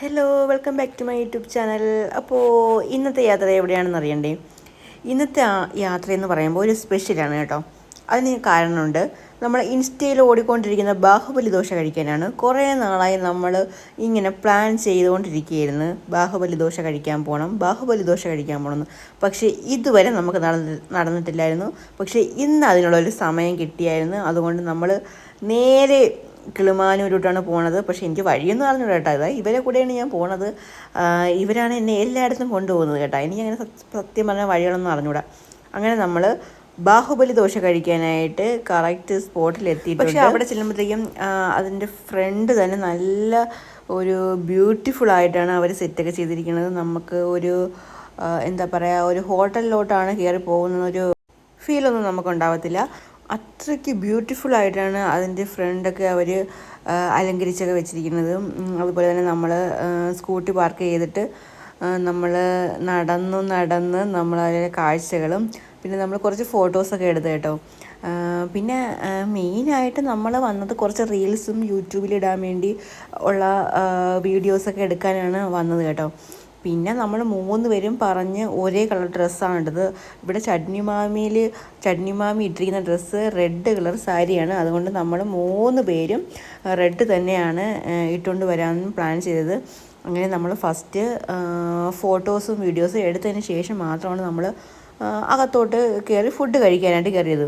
Hello welcome back to my YouTube channel. അപ്പോൾ ഇന്നത്തെ യാത്ര എവിടെയാണെന്ന് അറിയണ്ടേ? ഇന്നത്തെ യാത്രയെന്ന് പറയുമ്പോൾ ഒരു സ്പെഷ്യലാണ് കേട്ടോ. അതിന് കാരണമുണ്ട്. നമ്മൾ ഇൻസ്റ്റയിൽ ഓടിക്കൊണ്ടിരിക്കുന്ന ബാഹുബലി ദോശ കഴിക്കാനാണ്. കുറേ നാളായി നമ്മൾ ഇങ്ങനെ പ്ലാൻ ചെയ്തുകൊണ്ടിരിക്കുകയായിരുന്നു. ബാഹുബലി ദോശ കഴിക്കാൻ പോകണം, ബാഹുബലി ദോശ കഴിക്കാൻ പോകണമെന്ന്. പക്ഷേ ഇതുവരെ നമുക്ക് നടന്നിട്ടില്ലായിരുന്നു. പക്ഷേ ഇന്ന് അതിനുള്ളൊരു സമയം കിട്ടിയായിരുന്നു. അതുകൊണ്ട് നമ്മൾ നേരെ കിളിമാനൂരോട്ടാണ് പോണത്. പക്ഷേ എനിക്ക് വഴിയൊന്നും അറിഞ്ഞൂടാ കേട്ടോ. ഇതാ ഇവരെ കൂടെയാണ് ഞാൻ പോണത്. ഇവരാണ് എന്നെ എല്ലായിടത്തും കൊണ്ടുപോകുന്നത് കേട്ടോ. എനിക്കങ്ങനെ സത്യം പറഞ്ഞാൽ വഴികളൊന്നും അറിഞ്ഞൂടാ. അങ്ങനെ നമ്മൾ ബാഹുബലി ദോശ കഴിക്കാനായിട്ട് കറക്റ്റ് സ്പോട്ടിൽ എത്തിയിട്ടുണ്ട്. പക്ഷേ അവിടെ ചെല്ലുമ്പോഴത്തേക്കും അതിൻ്റെ ഫ്രണ്ട് തന്നെ നല്ല ഒരു ബ്യൂട്ടിഫുള്ളായിട്ടാണ് അവർ സെറ്റൊക്കെ ചെയ്തിരിക്കുന്നത്. നമുക്ക് ഒരു എന്താ പറയുക, ഒരു ഹോട്ടലിലോട്ടാണ് കയറി പോകുന്നൊരു ഫീലൊന്നും നമുക്കുണ്ടാവത്തില്ല. അത്രയ്ക്ക് ബ്യൂട്ടിഫുള്ളായിട്ടാണ് അതിൻ്റെ ഫ്രണ്ടൊക്കെ അവർ അലങ്കരിച്ചൊക്കെ വെച്ചിരിക്കുന്നത്. അതുപോലെ തന്നെ നമ്മൾ സ്കൂട്ടി പാർക്ക് ചെയ്തിട്ട് നമ്മൾ നടന്ന് നമ്മൾ അതിലെ കാഴ്ചകളും പിന്നെ നമ്മൾ കുറച്ച് ഫോട്ടോസൊക്കെ എടുത്ത് കേട്ടോ. പിന്നെ മെയിനായിട്ട് നമ്മൾ വന്നത് കുറച്ച് റീൽസും യൂട്യൂബിലിടാൻ വേണ്ടി ഉള്ള വീഡിയോസൊക്കെ എടുക്കാനാണ് വന്നത് കേട്ടോ. പിന്നെ നമ്മൾ 3 പേരും പറഞ്ഞ് ഒരേ കളർ ഡ്രസ്സാണ് ഇട്ടത്. ഇവിടെ ചട്നിമാമി ഇട്ടിരിക്കുന്ന ഡ്രസ്സ് റെഡ് കളർ സാരിയാണ്. അതുകൊണ്ട് നമ്മൾ 3 പേരും റെഡ് തന്നെയാണ് ഇട്ടുകൊണ്ട് വരാമെന്ന് പ്ലാൻ ചെയ്തത്. അങ്ങനെ നമ്മൾ ഫസ്റ്റ് ഫോട്ടോസും വീഡിയോസും എടുത്തതിന് ശേഷം മാത്രമാണ് നമ്മൾ അകത്തോട്ട് കയറി ഫുഡ് കഴിക്കാനായിട്ട് കയറിയത്.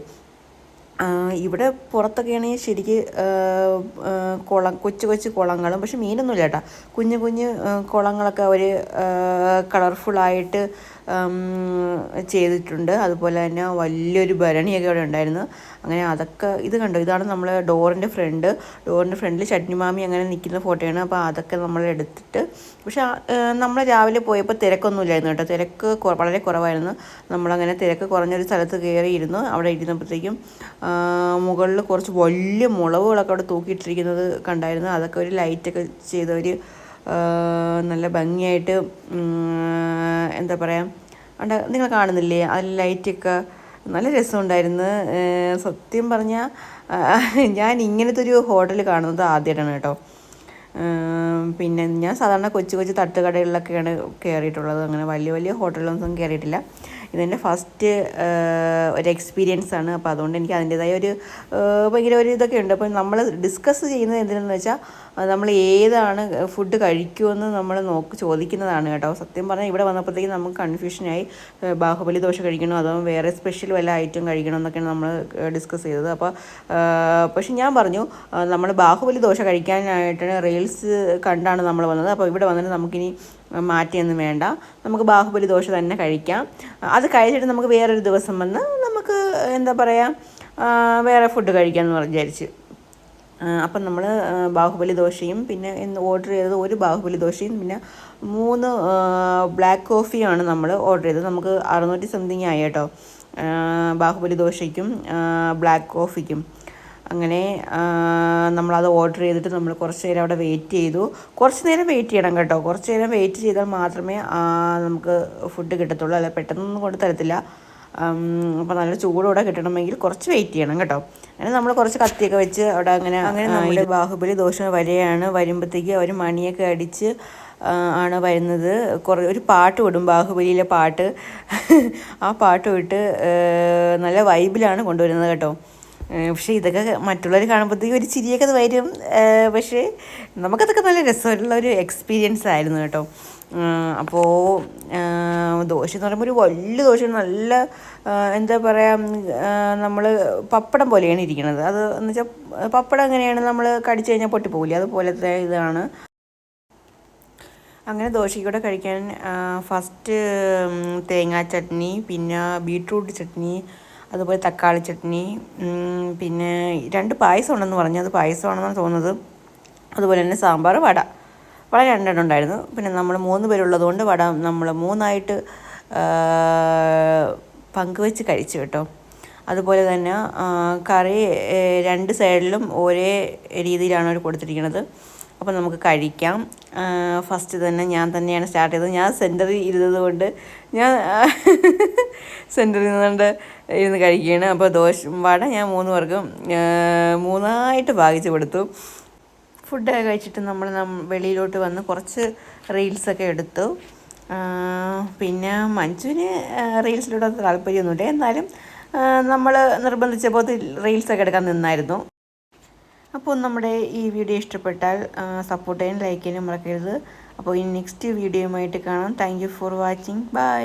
ഇവിടെ പുറത്തൊക്കെയാണെങ്കിൽ ശരിക്ക് കൊച്ചു കുളങ്ങളും, പക്ഷെ മീനൊന്നുമില്ല കേട്ടോ. കുഞ്ഞു കുളങ്ങളൊക്കെ അവർ കളർഫുള്ളായിട്ട് ചെയ്തിട്ടുണ്ട്. അതുപോലെ തന്നെ വലിയൊരു ഭരണിയൊക്കെ അവിടെ ഉണ്ടായിരുന്നു. അങ്ങനെ അതൊക്കെ ഇത് കണ്ടോ, ഇതാണ് നമ്മൾ ഡോറിൻ്റെ ഫ്രണ്ടിൽ ചട്നിമാമി അങ്ങനെ നിൽക്കുന്ന ഫോട്ടോയാണ്. അപ്പോൾ അതൊക്കെ നമ്മൾ എടുത്തിട്ട്, പക്ഷെ നമ്മൾ രാവിലെ പോയപ്പോൾ തിരക്കൊന്നുമില്ലായിരുന്നു കേട്ടോ. തിരക്ക് വളരെ കുറവായിരുന്നു. നമ്മളങ്ങനെ തിരക്ക് കുറഞ്ഞൊരു സ്ഥലത്ത് കയറിയിരുന്നു. അവിടെ ഇരുന്നപ്പോഴത്തേക്കും മുകളിൽ കുറച്ച് വലിയ മുളകുകളൊക്കെ അവിടെ തൂക്കിയിട്ടിരിക്കുന്നത് കണ്ടായിരുന്നു. അതൊക്കെ ഒരു ലൈറ്റൊക്കെ ചെയ്തവർ നല്ല ഭംഗിയായിട്ട് എന്താ പറയുക, നിങ്ങൾ കാണുന്നില്ലേ അതിൽ ലൈറ്റൊക്കെ നല്ല രസമുണ്ടായിരുന്നു. സത്യം പറഞ്ഞാൽ ഞാൻ ഇങ്ങനത്തെ ഒരു ഹോട്ടൽ കാണുന്നത് ആദ്യമായിട്ടാണ് കേട്ടോ. പിന്നെ ഞാൻ സാധാരണ കൊച്ചു തട്ടുകടകളിലൊക്കെയാണ് കയറിയിട്ടുള്ളത്. അങ്ങനെ വലിയ ഹോട്ടലിലൊന്നും കയറിയിട്ടില്ല. ഇതെൻ്റെ ഫസ്റ്റ് ഒരു എക്സ്പീരിയൻസ് ആണ്. അപ്പോൾ അതുകൊണ്ട് എനിക്ക് അതിൻ്റേതായ ഒരു ഭയങ്കര ഒരു ഇതൊക്കെ ഉണ്ട്. അപ്പോൾ നമ്മൾ ഡിസ്കസ് ചെയ്യുന്നത് എന്തിനെന്ന് വെച്ചാൽ നമ്മൾ ഏതാണ് ഫുഡ് കഴിക്കുമെന്ന് നമ്മൾ ചോദിക്കുന്നതാണ് കേട്ടോ. സത്യം പറഞ്ഞാൽ ഇവിടെ വന്നപ്പോഴത്തേക്കും നമുക്ക് കൺഫ്യൂഷനായി. ബാഹുബലി ദോശ കഴിക്കണോ അതോ വേറെ സ്പെഷ്യൽ വല്ല ഐറ്റം കഴിക്കണോ എന്നൊക്കെയാണ് നമ്മൾ ഡിസ്കസ് ചെയ്തത്. അപ്പോൾ പക്ഷെ ഞാൻ പറഞ്ഞു നമ്മൾ ബാഹുബലി ദോശ കഴിക്കാനായിട്ട് റീൽസ് കണ്ടാണ് നമ്മൾ വന്നത്. അപ്പോൾ ഇവിടെ വന്നിട്ട് നമുക്കിനി മാറ്റിയൊന്നും വേണ്ട, നമുക്ക് ബാഹുബലി ദോശ തന്നെ കഴിക്കാം. അത് കഴിച്ചിട്ട് നമുക്ക് വേറൊരു ദിവസം വന്ന് നമുക്ക് എന്താ പറയുക വേറെ ഫുഡ് കഴിക്കാമെന്ന് വിചാരിച്ച്. അപ്പം നമ്മൾ ബാഹുബലി ദോശയും പിന്നെ ഓർഡർ ചെയ്തത് ഒരു ബാഹുബലി ദോശയും പിന്നെ 3 ബ്ലാക്ക് കോഫിയാണ് നമ്മൾ ഓർഡർ ചെയ്തത്. നമുക്ക് 600 സംതിങ് ആയി കേട്ടോ, ബാഹുബലി ദോശയ്ക്കും ബ്ലാക്ക് കോഫിക്കും. അങ്ങനെ നമ്മളത് ഓർഡർ ചെയ്തിട്ട് നമ്മൾ കുറച്ച് നേരം അവിടെ വെയിറ്റ് ചെയ്തു. കുറച്ച് നേരം വെയിറ്റ് ചെയ്യണം കേട്ടോ. കുറച്ച് നേരം വെയിറ്റ് ചെയ്താൽ മാത്രമേ നമുക്ക് ഫുഡ് കിട്ടത്തുള്ളൂ, അല്ല പെട്ടെന്നൊന്നും കൊണ്ട് തരത്തില്ല. അപ്പോൾ നല്ല ചൂടോടെ കിട്ടണമെങ്കിൽ കുറച്ച് വെയിറ്റ് ചെയ്യണം കേട്ടോ. അങ്ങനെ നമ്മൾ കുറച്ച് കത്തിയൊക്കെ വെച്ച് അവിടെ അങ്ങനെ നമ്മുടെ ബാഹുബലി ദോശ വരുമ്പോഴത്തേക്ക് അവർ മണിയൊക്കെ അടിച്ച് ആണ് വരുന്നത്. ഒരു പാട്ട് വിടും, ബാഹുബലിയിലെ പാട്ട്. ആ പാട്ട് വിട്ട് നല്ല വൈബിലാണ് കൊണ്ടുവരുന്നത് കേട്ടോ. പക്ഷേ ഇതൊക്കെ മറ്റുള്ളവർ കാണുമ്പോഴത്തേക്കും ഒരു ചിരിയൊക്കെ വരും. പക്ഷേ നമുക്കതൊക്കെ നല്ല രസമുള്ള ഒരു എക്സ്പീരിയൻസ് ആയിരുന്നു കേട്ടോ. അപ്പോൾ ദോശ എന്ന് പറയുമ്പോൾ ഒരു വലിയ ദോശ, നല്ല എന്താ പറയുക, നമ്മൾ പപ്പടം പോലെയാണ് ഇരിക്കുന്നത്. അത് എന്ന് വെച്ചാൽ പപ്പടം എങ്ങനെയാണ് നമ്മൾ കടിച്ചു കഴിഞ്ഞാൽ പൊട്ടിപ്പോകില്ലേ, അതുപോലത്തെ ഇതാണ്. അങ്ങനെ ദോശയ്ക്കൂടെ കഴിക്കാൻ ഫസ്റ്റ് തേങ്ങാ ചട്നി, പിന്നെ ബീട്രൂട്ട് ചട്നി, അതുപോലെ തക്കാളി ചട്നി, പിന്നെ 2 പായസം ഉണ്ടെന്ന് പറഞ്ഞു, അത് പായസമാണെന്നാണ് തോന്നുന്നത്. അതുപോലെ തന്നെ സാമ്പാർ, വട 2 ഉണ്ടായിരുന്നു. പിന്നെ നമ്മൾ 3 പേരുള്ളത് കൊണ്ട് വട നമ്മൾ 3ആയിട്ട് പങ്കുവെച്ച് കഴിച്ചു കേട്ടോ. അതുപോലെ തന്നെ കറി 2 സൈഡിലും ഒരേ രീതിയിലാണ് അവർ കൊടുത്തിരിക്കുന്നത്. അപ്പോൾ നമുക്ക് കഴിക്കാം. ഫസ്റ്റ് തന്നെ ഞാൻ തന്നെയാണ് സ്റ്റാർട്ട് ചെയ്തത്. ഞാൻ സെൻറ്ററിൽ ഇരുന്നത് കൊണ്ട് ഞാൻ സെൻറ്ററിൽ നിന്നുകൊണ്ട് ഇരുന്ന് കഴിക്കുകയാണ്. അപ്പോൾ വട ഞാൻ 3 പേർക്കും 3ആയിട്ട് ഭാഗിച്ച് കൊടുത്തു. ഫുഡൊക്കെ കഴിച്ചിട്ട് നമ്മൾ വെളിയിലോട്ട് വന്ന് കുറച്ച് റീൽസൊക്കെ എടുത്തു. പിന്നെ മഞ്ജുവിന് റീൽസിലൂടെ താല്പര്യമൊന്നുമില്ല, എന്നാലും നമ്മൾ നിർബന്ധിച്ചപ്പോൾ റീൽസൊക്കെ എടുക്കാൻ നിന്നായിരുന്നു. അപ്പോൾ നമ്മുടെ ഈ വീഡിയോ ഇഷ്ടപ്പെട്ടാൽ സപ്പോർട്ട് ചെയ്യാൻ, ലൈക്ക് ചെയ്യാനും മറക്കരുത്. അപ്പോൾ ഇനി നെക്സ്റ്റ് വീഡിയോയുമായിട്ട് കാണാം. Thank you for watching. By.